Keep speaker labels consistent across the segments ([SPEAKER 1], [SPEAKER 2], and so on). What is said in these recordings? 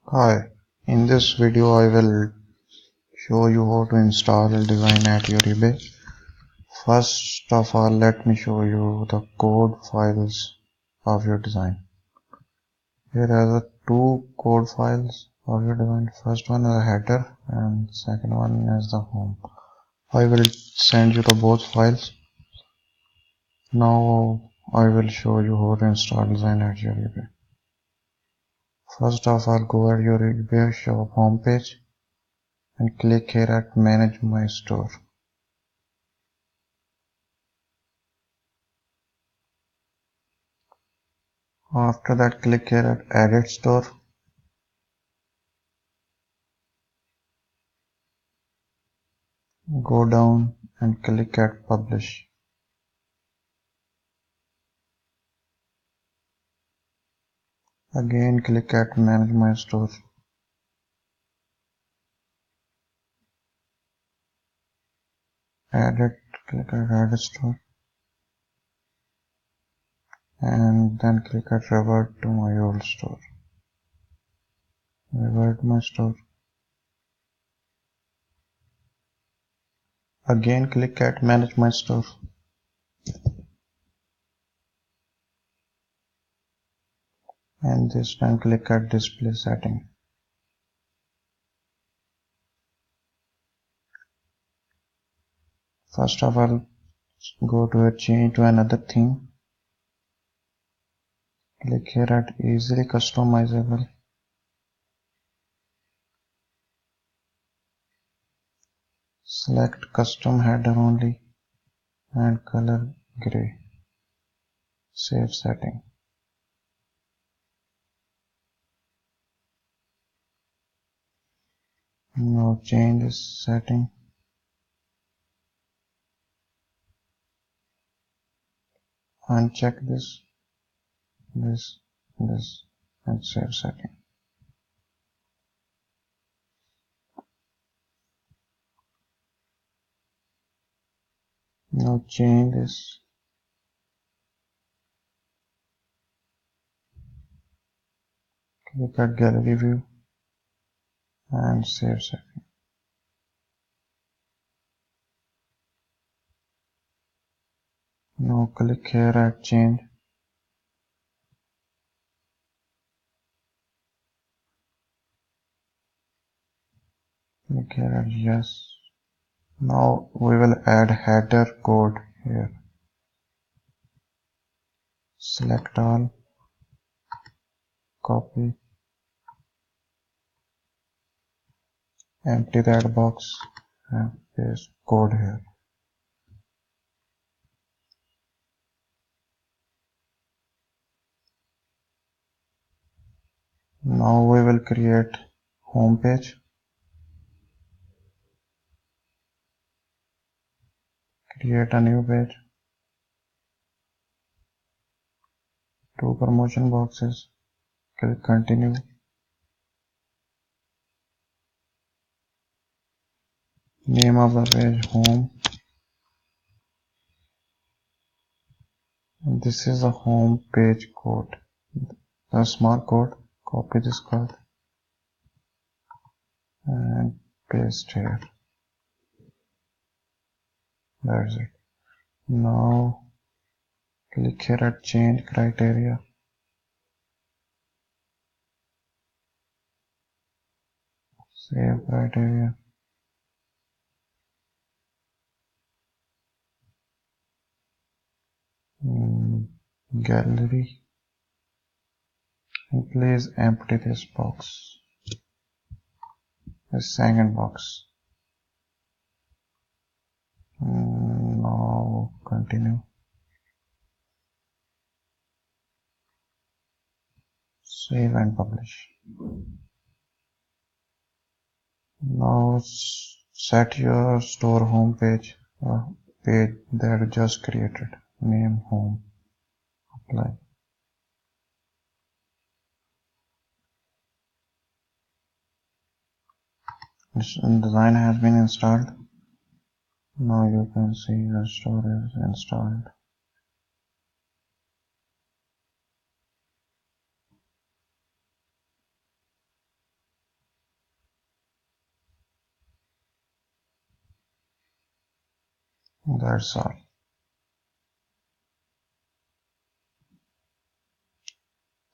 [SPEAKER 1] Hi, in this video I will show you how to install Design at your eBay. First of all, let me show you the code files of your design. Here are the two code files of your design. First one is the header and second one is the home. I will send you the both files. Now I will show you how to install Design at your eBay. First of all, go at your eBay shop homepage and click here at Manage My Store. After that, click here at Edit Store. Go down and click at Publish. Again, click at Manage My Store. Edit, click at Edit Store. And then click at Revert to my old store. Revert my store. Again, click at Manage My Store. And this time click at Display Setting. First of all, go to a change to another theme. Click here at Easily Customizable. Select Custom Header Only and color gray. Save setting. Now change this setting. Uncheck this, and save setting. Now change this. Click at gallery view and save setting. Now click here at change. Click here at yes. Now we will add header code here. Select all, copy, empty that box and paste code here. Now we will create home page. Create a new page. Two promotion boxes. Click continue. Name of the page home. This is a home page code. The small code. Copy this code and paste here. That's it. Now click here at change criteria. Save criteria. Gallery. And please empty this box. The second box. Now continue. Save and publish. Now set your store home page that you just created. Name home. Apply. This design has been installed. Now you can see the store is installed. That's all.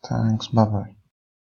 [SPEAKER 1] Thanks. Bye bye.